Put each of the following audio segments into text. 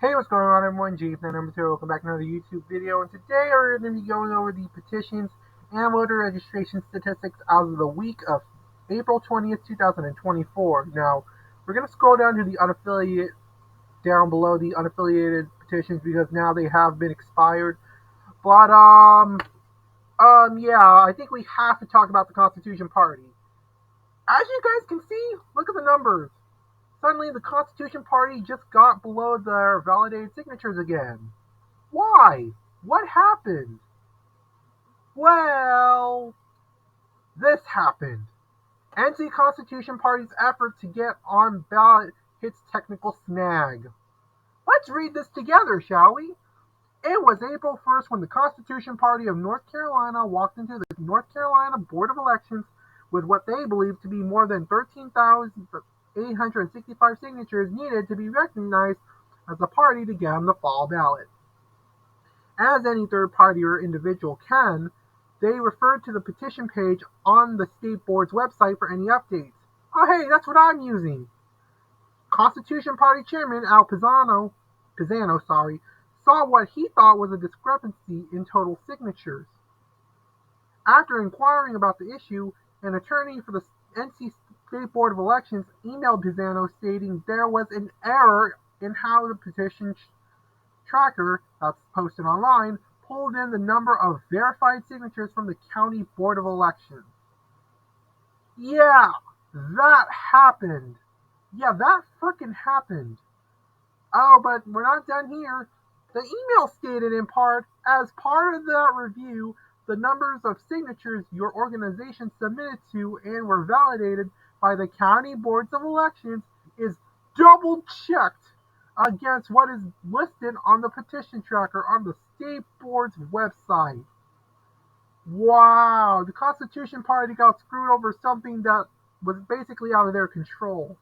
Hey, what's going on everyone? Jason number 2. Welcome back to another YouTube video, and today we're going to be going over the petitions and voter registration statistics as of the week of April 20th, 2024. Now, we're going to scroll down to the unaffiliated, down below the unaffiliated petitions because now they have been expired. But, yeah, I think we have to talk about the Constitution Party. As you guys can see, look at the numbers. Suddenly, the Constitution Party just got below their validated signatures again. Why? What happened? Well, this happened. Anti-Constitution Party's effort to get on ballot hits technical snag. Let's read this together, shall we? It was April 1st when the Constitution Party of North Carolina walked into the North Carolina Board of Elections with what they believed to be more than 13,865 signatures needed to be recognized as a party to get on the fall ballot. As any third party or individual can, they referred to the petition page on the state board's website for any updates. Oh, hey, that's what I'm using. Constitution Party Chairman Al Pisano, saw what he thought was a discrepancy in total signatures. After inquiring about the issue, an attorney for the NC State Board of Elections emailed Pisano stating there was an error in how the petition tracker that's posted online pulled in the number of verified signatures from the County Board of Elections. Yeah, that happened. Yeah, that frickin' happened. Oh, but we're not done here. The email stated in part, as part of that review, the numbers of signatures your organization submitted to and were validated by the county boards of elections is double checked against what is listed on the petition tracker on the state board's website. Wow, the Constitution Party got screwed over something that was basically out of their control.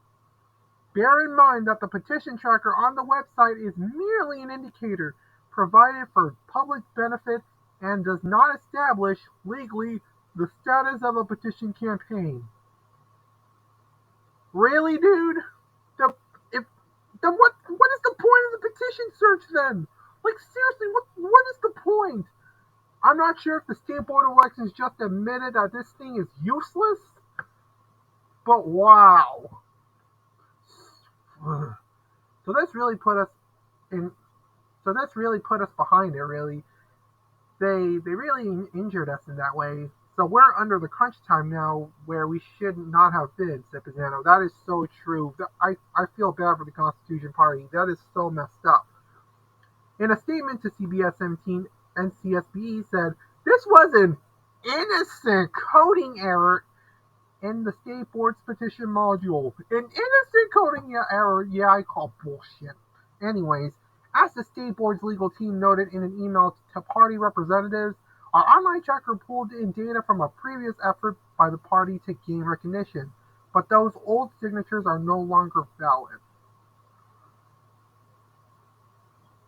Bear in mind that the petition tracker on the website is merely an indicator provided for public benefit and does not establish legally the status of a petition campaign. Really, dude? The if then what is the point of the petition search then? Like seriously, what is the point? I'm not sure if the state board of elections just admitted that this thing is useless, but wow. So this really put us in so that's really put us behind it. Really, they really injured us in that way. So we're under the crunch time now, where we should not have been. Said Pisano. That is so true. I feel bad for the Constitution Party. That is so messed up. In a statement to CBS 17, NCSBE said this was an innocent coding error in the state board's petition module. An innocent coding error? Yeah, I call bullshit. Anyways, as the state board's legal team noted in an email to party representatives, our online tracker pulled in data from a previous effort by the party to gain recognition, but those old signatures are no longer valid.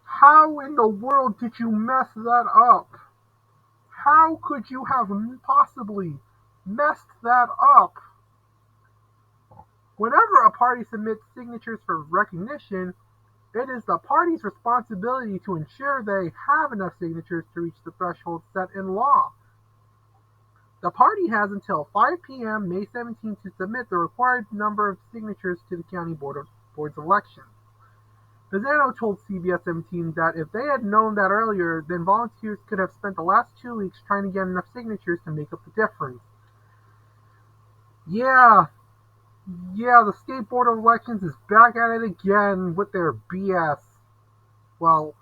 How in the world did you mess that up? How could you have possibly messed that up? Whenever a party submits signatures for recognition, it is the party's responsibility to ensure they have enough signatures to reach the threshold set in law. The party has until 5 p.m. May 17th to submit the required number of signatures to the county board's election. Pisano told CBS 17 that if they had known that earlier, then volunteers could have spent the last 2 weeks trying to get enough signatures to make up the difference. Yeah, the state board of elections is back at it again with their BS. Well,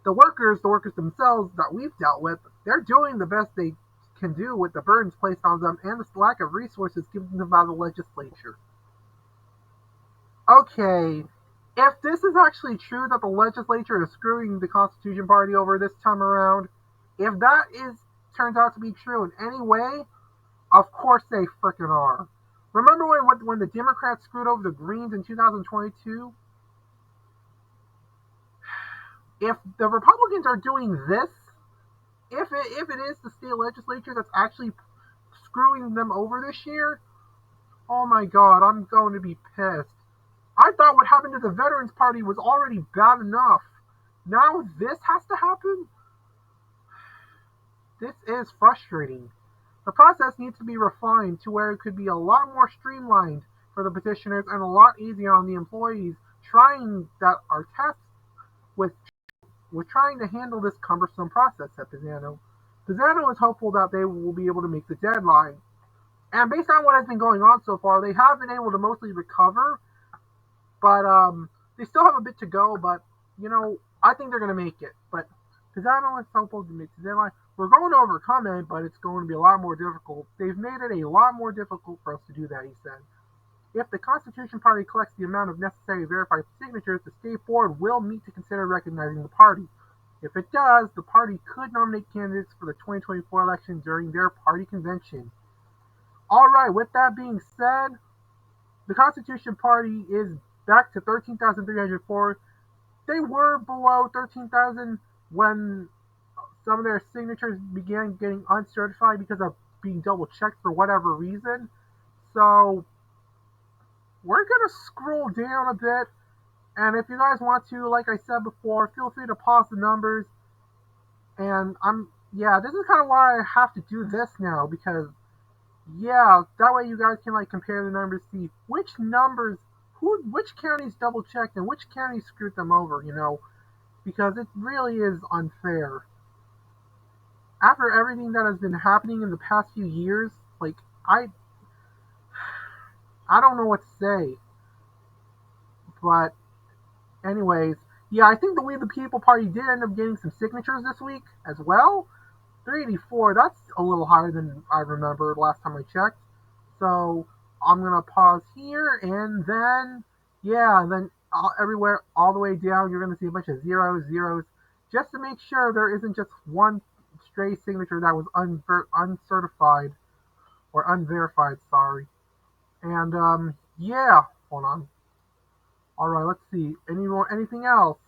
the workers themselves that we've dealt with, they're doing the best they can do with the burdens placed on them and the lack of resources given them by the legislature. Okay, if this is actually true that the legislature is screwing the Constitution Party over this time around, if that is turns out to be true in any way, of course they frickin' are. Remember when the Democrats screwed over the Greens in 2022? If the Republicans are doing this, if it is the state legislature that's actually screwing them over this year, oh my god, I'm going to be pissed. I thought what happened to the Veterans Party was already bad enough. Now this has to happen? This is frustrating. The process needs to be refined to where it could be a lot more streamlined for the petitioners and a lot easier on the employees trying that are tasked with trying to handle this cumbersome process, said Pisano. Pisano is hopeful that they will be able to make the deadline. And based on what has been going on so far, they have been able to mostly recover, but they still have a bit to go. But I think they're going to make it. But Pisano is hopeful to make the deadline. We're going to overcome it, but it's going to be a lot more difficult. They've made it a lot more difficult for us to do that, he said. If the Constitution Party collects the amount of necessary verified signatures, the state board will meet to consider recognizing the party. If it does, the party could nominate candidates for the 2024 election during their party convention. All right, with that being said, the Constitution Party is back to 13,304. They were below 13,000 when some of their signatures began getting uncertified because of being double checked for whatever reason. So we're going to scroll down a bit. And if you guys want to, like I said before, feel free to pause the numbers. And this is kind of why I have to do this now, because that way you guys can compare the numbers, see which counties double checked and which counties screwed them over, because it really is unfair. After everything that has been happening in the past few years, I don't know what to say. But anyways, I think the We the People Party did end up getting some signatures this week as well. 384, that's a little higher than I remember last time I checked. So I'm going to pause here, and then, everywhere, all the way down, you're going to see a bunch of zeros, just to make sure there isn't just one stray signature that was uncertified, or unverified, sorry. And, hold on. All right, let's see. Anything else?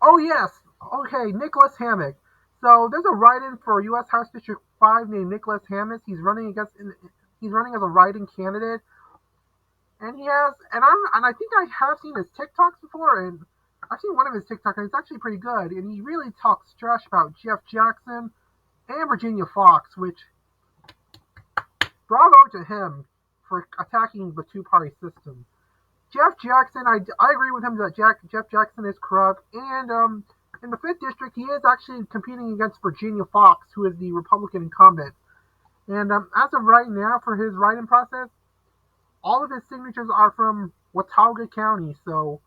Oh, yes. Okay, Nicholas Hammock. So there's a write-in for U.S. House District 5 named Nicholas Hammock. He's running as a write-in candidate, and I think I have seen his TikToks before, and I've seen one of his TikToks, and it's actually pretty good. And he really talks trash about Jeff Jackson and Virginia Fox, which bravo to him for attacking the two-party system. Jeff Jackson, I agree with him that Jeff Jackson is corrupt, and in the 5th District, he is actually competing against Virginia Fox, who is the Republican incumbent. And as of right now, for his write-in process, all of his signatures are from Watauga County, so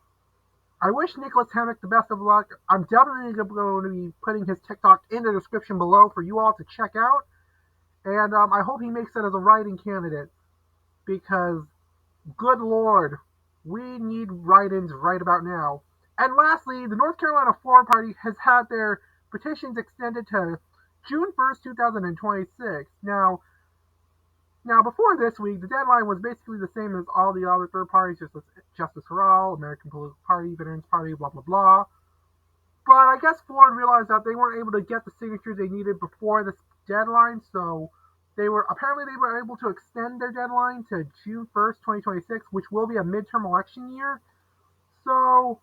I wish Nicholas Hammock the best of luck. I'm definitely going to be putting his TikTok in the description below for you all to check out, and I hope he makes it as a write-in candidate, because, good Lord, we need write-ins right about now. And lastly, the North Carolina Floor Party has had their petitions extended to June 1st, 2026. Now, before this week, the deadline was basically the same as all the other third parties, just as Justice for All, American Political Party, Veterans Party, blah, blah, blah. But I guess Ford realized that they weren't able to get the signatures they needed before this deadline, so they were able to extend their deadline to June 1st, 2026, which will be a midterm election year. So,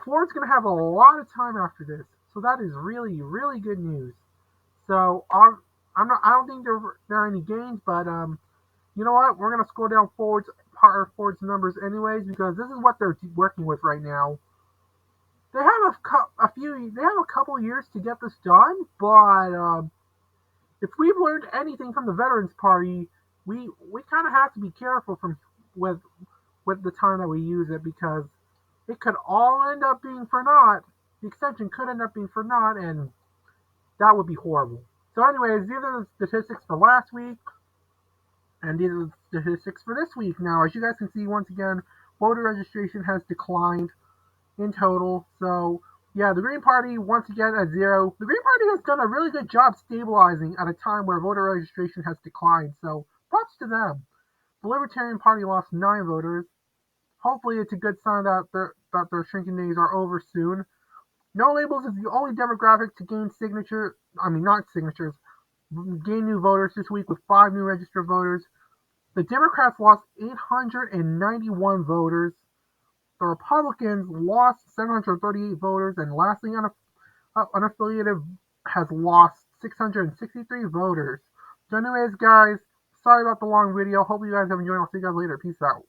Ford's going to have a lot of time after this. So that is really, really good news. So I don't think there are any gains, but you know what? We're going to scroll down Ford's numbers anyways, because this is what they're working with right now. They have a couple years to get this done, but if we've learned anything from the Veterans Party, we kind of have to be careful with the time that we use it, because it could all end up being for naught. The extension could end up being for naught, and that would be horrible. So anyways, these are the statistics for last week, and these are the statistics for this week. Now, as you guys can see, once again, voter registration has declined in total. So, the Green Party, once again, at 0. The Green Party has done a really good job stabilizing at a time where voter registration has declined. So, props to them. The Libertarian Party lost 9 voters. Hopefully, it's a good sign that their shrinking days are over soon. No Labels is the only demographic to gain gain new voters this week with 5 new registered voters. The Democrats lost 891 voters. the Republicans lost 738 voters, and lastly, unaffiliated has lost 663 voters. So anyways, guys, sorry about the long video. Hope you guys have enjoyed. I'll see you guys later. Peace out.